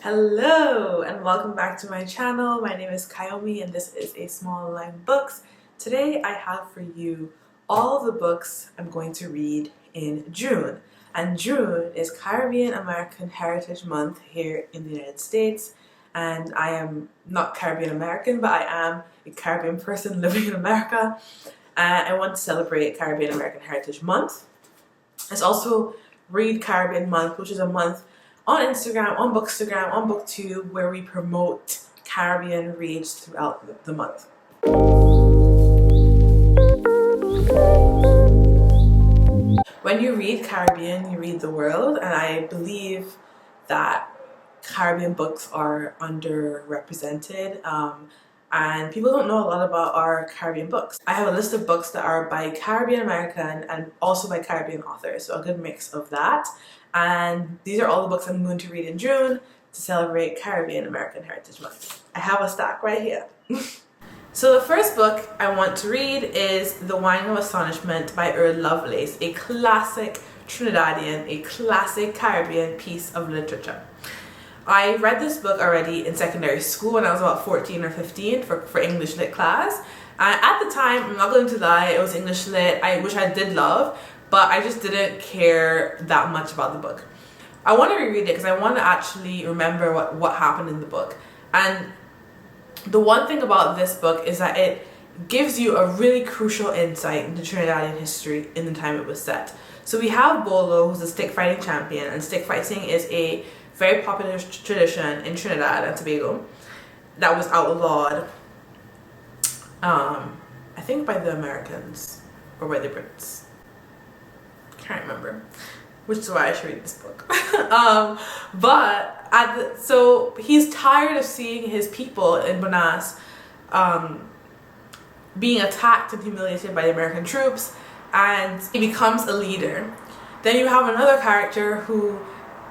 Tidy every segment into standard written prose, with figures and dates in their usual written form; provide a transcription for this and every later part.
Hello and welcome back to my channel. My name is Kayomi and this is A Small Line Books. Today I have for you all the books I'm going to read in June. And June is Caribbean American Heritage Month here in the United States. And I am not Caribbean American, but I am a Caribbean person living in America. And I want to celebrate Caribbean American Heritage Month. It's also Read Caribbean Month, which is a month on Instagram, on Bookstagram, on BookTube, where we promote Caribbean reads throughout the month. When you read Caribbean, you read the world, and I believe that Caribbean books are underrepresented, and people don't know a lot about our Caribbean books. I have a list of books that are by Caribbean American and also by Caribbean authors, so a good mix of that. And these are all the books I'm going to read in June to celebrate Caribbean American Heritage Month. I have a stack right here. So the first book I want to read is The Wine of Astonishment by Earl Lovelace, a classic Trinidadian, a classic Caribbean piece of literature. I read this book already in secondary school when I was about 14 or 15 for English Lit class. At the time, I'm not going to lie, it was English Lit, which I did love, but I just didn't care that much about the book. I want to reread it because I want to actually remember what happened in the book. And the one thing about this book is that it gives you a really crucial insight into Trinidadian history in the time it was set. So we have Bolo, who's a stick fighting champion, and stick fighting is a very popular tradition in Trinidad and Tobago that was outlawed, I think by the Americans or by the Brits. Can't remember, which is why I should read this book. So he's tired of seeing his people in Bonas being attacked and humiliated by the American troops, and he becomes a leader. Then you have another character who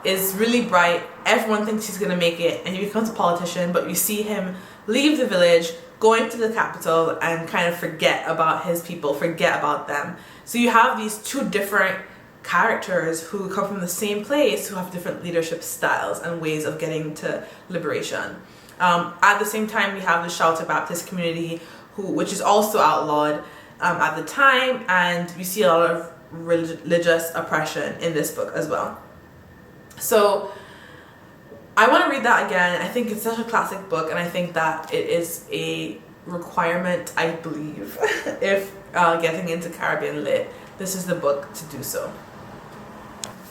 is really bright. Everyone thinks he's gonna make it, and he becomes a politician, but you see him leave the village, going to the capital, and kind of forget about his people, forget about them. So you have these two different characters who come from the same place, who have different leadership styles and ways of getting to liberation. At the same time, we have the Shelter Baptist community, which is also outlawed at the time, and we see a lot of religious oppression in this book as well. So I want to read that again. I think it's such a classic book, and I think that it is a requirement, I believe, if getting into Caribbean Lit, this is the book to do so.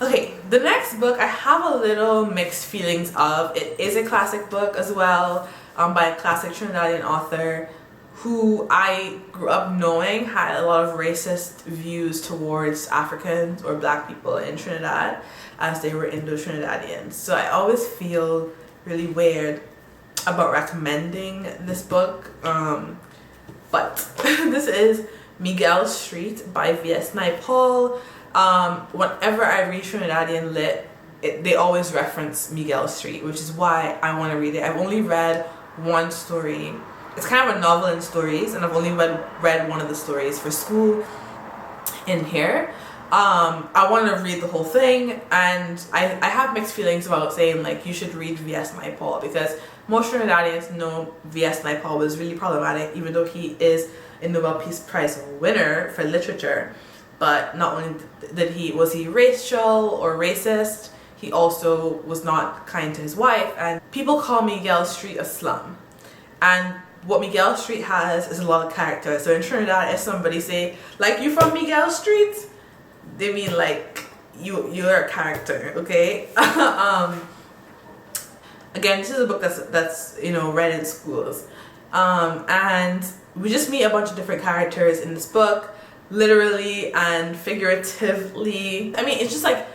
Okay, the next book I have a little mixed feelings of. It is a classic book as well, by a classic Trinidadian author who I grew up knowing had a lot of racist views towards Africans or black people in Trinidad, as they were Indo-Trinidadians. So I always feel really weird about recommending this book, but this is Miguel Street by V.S. Naipaul. Whenever I read Trinidadian Lit, they always reference Miguel Street, which is why I want to read it. I've only read one story. It's kind of a novel in stories, and I've only read one of the stories for school in here. I want to read the whole thing, and I have mixed feelings about saying like you should read V.S. Naipaul, because most Trinidadians know V.S. Naipaul was really problematic, even though he is a Nobel Peace Prize winner for literature. But not only was he racial or racist, he also was not kind to his wife, and people call Miguel Street a slum. And what Miguel Street has is a lot of character. So in Trinidad, if somebody say like you from Miguel Street, they mean like you're a character, okay? Again, this is a book that's read in schools, and we just meet a bunch of different characters in this book, literally and figuratively. I mean, it's just like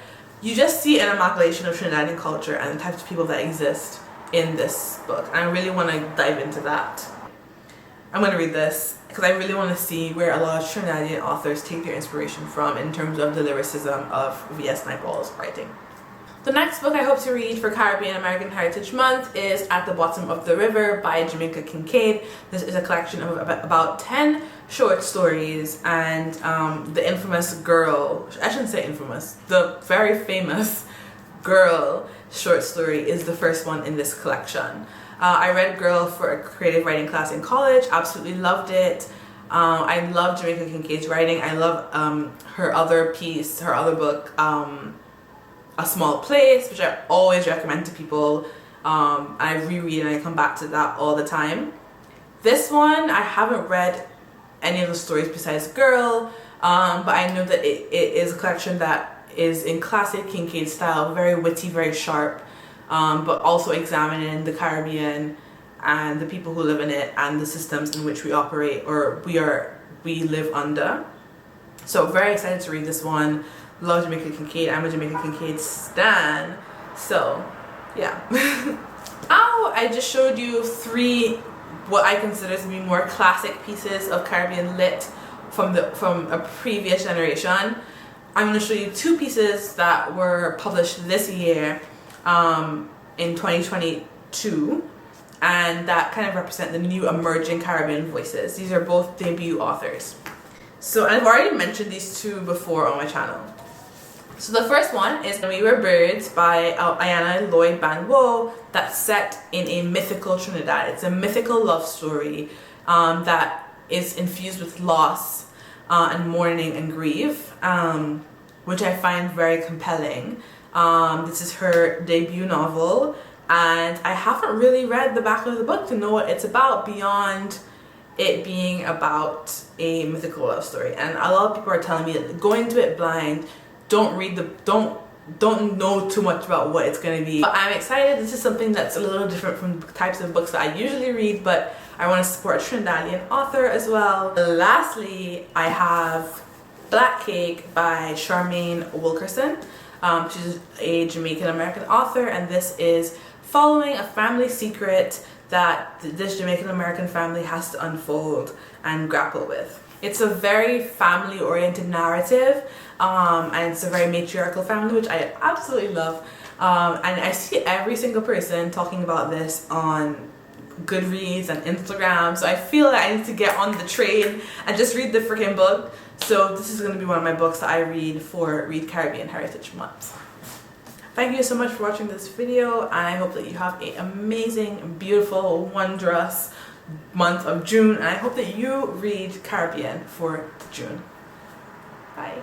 you just see an amalgamation of Trinidadian culture and the types of people that exist in this book, and I really want to dive into that. I'm going to read this because I really want to see where a lot of Trinidadian authors take their inspiration from in terms of the lyricism of V.S. Naipaul's writing. The next book I hope to read for Caribbean American Heritage Month is At the Bottom of the River by Jamaica Kincaid. This is a collection of about 10 short stories, and the infamous girl, I shouldn't say infamous, the very famous girl short story is the first one in this collection. I read Girl for a creative writing class in college, absolutely loved it. I love Jamaica Kincaid's writing. I love her other piece, her other book, A Small Place, which I always recommend to people. I reread and I come back to that all the time. This one, I haven't read any of the stories besides Girl, but I know that it is a collection that is in classic Kincaid style, very witty, very sharp, but also examining the Caribbean and the people who live in it and the systems in which we operate or we live under. So very excited to read this one. Love Jamaica Kincaid. I'm a Jamaica Kincaid stan. So yeah. Now I just showed you 3 what I consider to be more classic pieces of Caribbean lit from a previous generation. I'm going to show you 2 pieces that were published this year in 2022, and that kind of represent the new emerging Caribbean voices. These are both debut authors. So I've already mentioned these 2 before on my channel. So the first one is We Were Birds by Ayana Lloyd Banwo, that's set in a mythical Trinidad. It's a mythical love story that is infused with loss and mourning and grief, which I find very compelling. This is her debut novel, and I haven't really read the back of the book to know what it's about beyond it being about a mythical love story. And a lot of people are telling me that going into it blind, don't know too much about what it's going to be. But I'm excited. This is something that's a little different from the types of books that I usually read, but I want to support a Trinidadian author as well. Lastly, I have Black Cake by Charmaine Wilkerson. She's a Jamaican American author, and this is following a family secret that this Jamaican American family has to unfold and grapple with. It's a very family oriented narrative, and it's a very matriarchal family, which I absolutely love. And I see every single person talking about this on Goodreads and Instagram, so I feel that I need to get on the train and just read the freaking book. So this is going to be one of my books that I read for Read Caribbean Heritage Month. Thank you so much for watching this video, and I hope that you have an amazing, beautiful, wondrous month of June, and I hope that you read Caribbean for June. Bye.